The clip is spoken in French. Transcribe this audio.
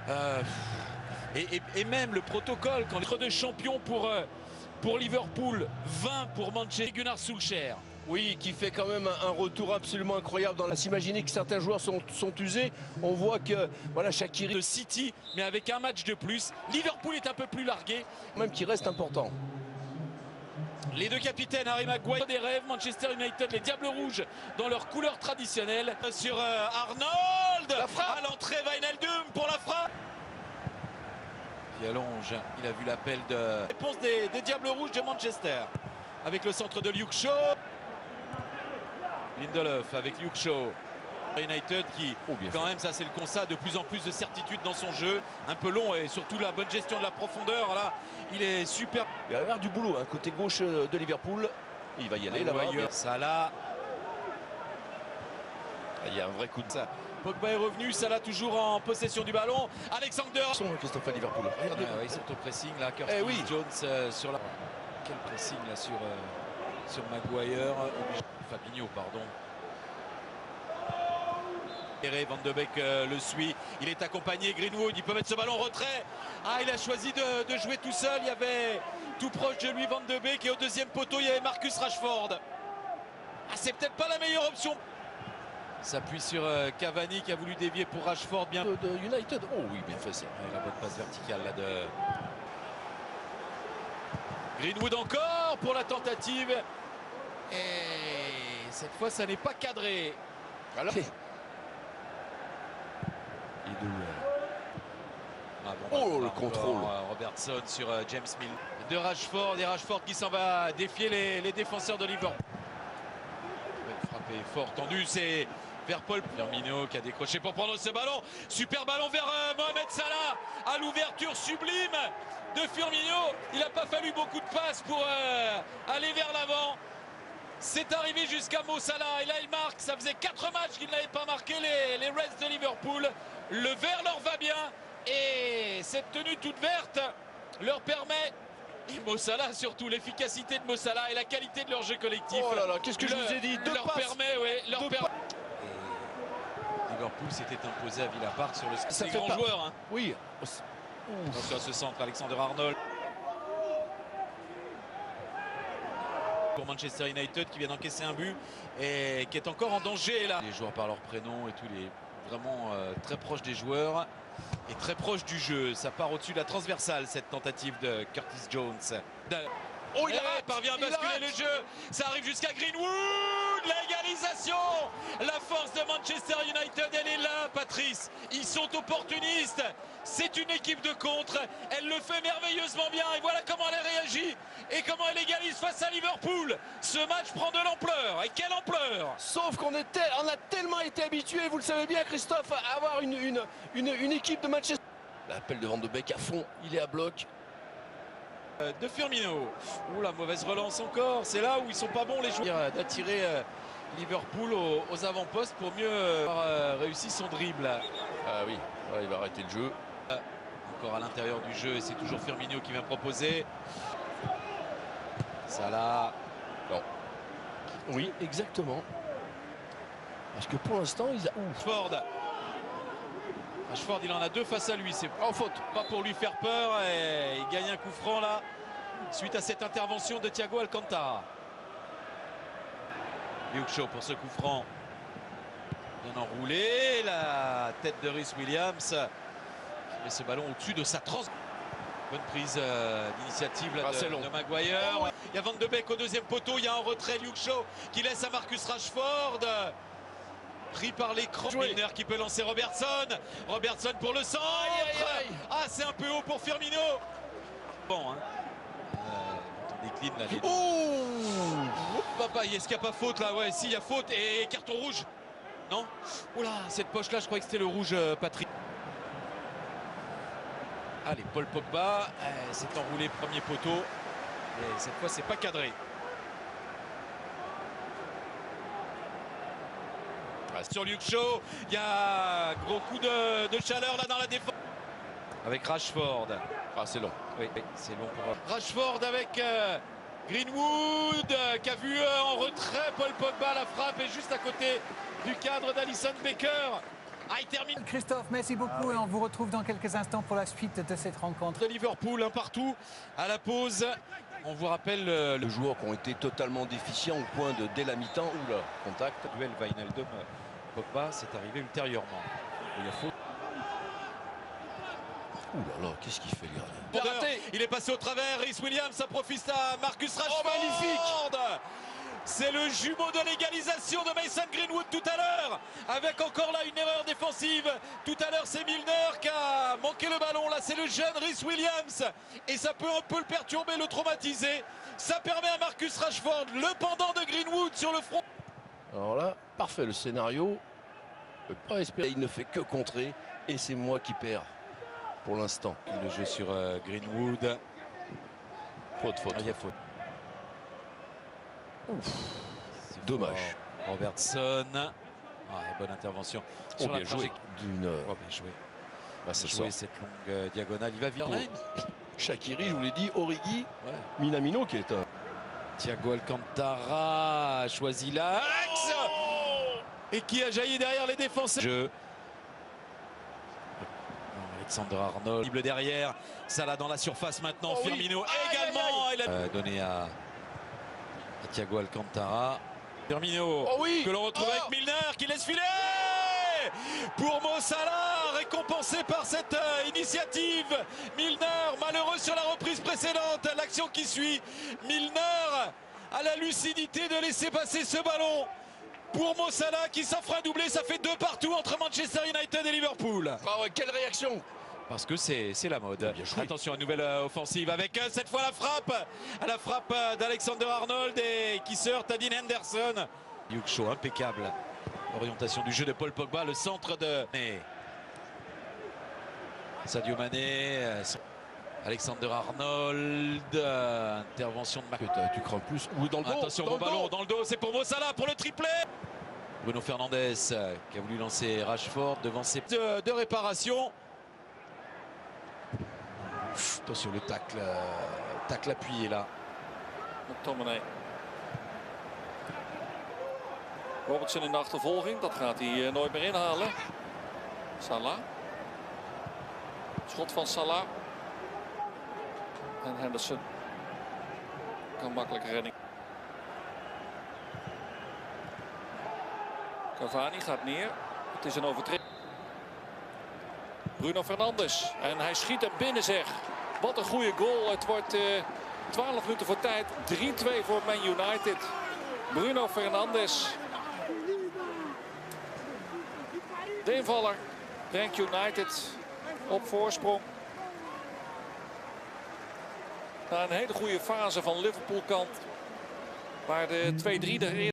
Euh, et même le protocole, quand les de champion pour Liverpool, 20 pour Manchester, Gunnar Solskjaer. Oui, qui fait quand même un retour absolument incroyable. Dans la s'imaginer que certains joueurs sont usés. On voit que voilà, Shaqiri De City, mais avec un match de plus. Liverpool est un peu plus largué. même qui reste important. Les deux capitaines, Harry Maguire des rêves, Manchester United, les Diables Rouges dans leur couleur traditionnelle. Sur Arnold, la frappe à l'entrée, Wijnaldum pour la frappe. Il allonge, il a vu l'appel de réponse des Diables Rouges de Manchester. Avec le centre de Luke Shaw. Lindelof avec Luke Shaw. United qui, quand même, ça c'est le constat, de plus en plus de certitude dans son jeu. Un peu long et surtout la bonne gestion de la profondeur. Là, il est super. Il va y avoir du boulot, hein, côté gauche de Liverpool. Il va y aller là-bas. Salah. Il y a un vrai coup de ça. Pogba est revenu, Salah toujours en possession du ballon. Alexander. Christophe à Liverpool. Regardez. Ils sont au pressing là. Curtis Jones sur la. Quel pressing là sur Maguire. Fabinho, pardon. Van de Beek le suit, il est accompagné, Greenwood, il peut mettre ce ballon en retrait. Ah, il a choisi de jouer tout seul, il y avait tout proche de lui Van de Beek et au deuxième poteau il y avait Marcus Rashford. Ah, c'est peut-être pas la meilleure option. S'appuie sur Cavani qui a voulu dévier pour Rashford, bien De United. Oh oui, bien fait ça. la bonne passe verticale là de Greenwood encore pour la tentative. Et cette fois ça n'est pas cadré. Alors... Oh, le contrôle. Robertson sur James Mill. De Rashford, et Rashford qui s'en va défier les défenseurs de Liverpool. Frappé fort, tendu, c'est vers Paul Firmino qui a décroché pour prendre ce ballon. Super ballon vers Mohamed Salah à l'ouverture sublime de Firmino. Il n'a pas fallu beaucoup de passes pour aller vers l'avant. C'est arrivé jusqu'à Mo Salah et là il marque. Ça faisait 4 matchs qu'il n'avait pas marqué les Reds de Liverpool. Le vert leur va bien et cette tenue toute verte leur permet, et Mo Salah surtout, l'efficacité de Mo Salah et la qualité de leur jeu collectif. Oh là là, qu'est-ce que je vous ai dit, leur permet, Liverpool s'était imposé à Villa Park sur le ça grand joueur. Hein. Oui. Sur ce centre, Alexander Arnold. Pour Manchester United qui vient d'encaisser un but et qui est encore en danger là. Les joueurs par leur prénom et tout, les vraiment très proches des joueurs et très proches du jeu. Ça part au-dessus de la transversale cette tentative de Curtis Jones. Oh, il parvient à basculer le jeu. Ça arrive jusqu'à Greenwood. L'égalisation. La force de Manchester United, elle est là, Patrice. Ils sont opportunistes. C'est une équipe de contre. Elle le fait merveilleusement bien. Et voilà comment elle réagit. Et comment elle égalise face à Liverpool. Ce match prend de l'ampleur. Et quelle ampleur! Sauf qu'on on a tellement été habitués, vous le savez bien, Christophe, à avoir une équipe de Manchester. L'appel de Van de Beek à fond. Il est à bloc. De Firmino. Ouh, la mauvaise relance encore. C'est là où ils sont pas bons les joueurs. D'attirer Liverpool aux avant-postes pour mieux avoir réussi son dribble. Ah oui, il va arrêter le jeu. Encore à l'intérieur du jeu, et c'est toujours Firmino qui vient proposer. Salah. Non. Oui, exactement. Parce que pour l'instant, ils Rashford, il en a 2 face à lui. C'est en faute. Pas pour lui faire peur. Et il gagne un coup franc là. Suite à cette intervention de Thiago Alcantara. Luke Shaw pour ce coup franc. Bien enroulé. La tête de Rhys Williams. Qui met ce ballon au-dessus de sa trans. Bonne prise d'initiative de Maguire. Il y a Van de Beek au deuxième poteau. Il y a un retrait. Luke Shaw qui laisse à Marcus Rashford. Pris par l'écran. Milner qui peut lancer Robertson. Robertson pour le centre. Ah, c'est un peu haut pour Firmino. Bon, hein. On décline là. Papa, est-ce qu'il n'y a pas faute là? Ouais, si, il y a faute et carton rouge. Non? Oula, cette poche là, je croyais que c'était le rouge, Patrick. Allez, Paul Pogba s'est enroulé premier poteau. Et cette fois, c'est pas cadré. Sur Luke Shaw, il y a un gros coup de chaleur là dans la défense. Avec Rashford. Ah, c'est long. Oui, c'est long pour Rashford avec Greenwood qui a vu en retrait Paul Pogba. La frappe est juste à côté du cadre d'Alisson Becker. Ah, il termine. Christophe, merci beaucoup et on vous retrouve dans quelques instants pour la suite de cette rencontre. De Liverpool, un partout à la pause. On vous rappelle Les joueurs qui ont été totalement déficients au point de, dès la mi-temps, oula, contact. duel Wijnaldum Pogba, c'est arrivé ultérieurement. Il y a faute. Ouh là là, qu'est-ce qu'il fait, le gardien? Il est passé au travers. Rhys Williams, ça profite à Marcus Rashford. Oh, magnifique! C'est le jumeau de l'égalisation de Mason Greenwood tout à l'heure, avec encore là une erreur défensive. Tout à l'heure, c'est Milner qui a manqué le ballon. Là, c'est le jeune Rhys Williams. Et ça peut un peu le perturber, le traumatiser. Ça permet à Marcus Rashford, le pendant de Greenwood sur le front. Alors là, parfait le scénario. Je ne peux pas espérer. Il ne fait que contrer. Et c'est moi qui perds pour l'instant. Le jeu sur Greenwood. Faute. Ah, il y a faute. Dommage. Robertson. Bonne intervention. Sur la bien joué. bien joué. Ça Jouer sort. cette longue diagonale. Il va vite. Shaqiri, je vous l'ai dit, Origi, Ouais. Minamino qui est un... Thiago Alcantara a choisi l'axe et qui a jailli derrière les défenseurs. Jeu. Alexander Arnold cible derrière. Salah dans la surface maintenant. Oui. Firmino Aïe, également. aïe, Il a donné à Thiago Alcantara. Firmino que l'on retrouve avec Milner qui laisse filer pour Mo Salah, récompensé par cette initiative. Milner malheureux sur la reprise précédente. L'action qui suit. Milner a la lucidité de laisser passer ce ballon pour Mo Salah qui s'offre un doublé. Ça fait 2 partout entre Manchester United et Liverpool. Ah ouais, quelle réaction! Parce que c'est la mode. Bien joué. Attention, une nouvelle offensive avec cette fois la frappe d'Alexander Arnold et qui se heurte à Dean Henderson. Luke Shaw, impeccable. Orientation du jeu de Paul Pogba, le centre de Sadio Mané. Alexander Arnold, intervention de Marc. Tu crains plus. Ou dans le dos. Attention, bon ballon dans le dos, c'est pour Mo Salah pour le triplé. Bruno Fernandes qui a voulu lancer Rashford devant ses de réparation. Attention le tacle appuyé là. McTominay. Robertson in de achtervolging, dat gaat hij nooit meer inhalen. Salah. Schot van Salah. En Henderson. Kan makkelijk redding. Cavani gaat neer. Het is een overtreding. Bruno Fernandes. En hij schiet hem binnen, zeg. Wat een goede goal. Het wordt 12 minuten voor tijd. 3-2 voor Man United. Bruno Fernandes. De invaller brengt United op voorsprong. Na een hele goede fase van Liverpool kant. Waar de 2-3 erin.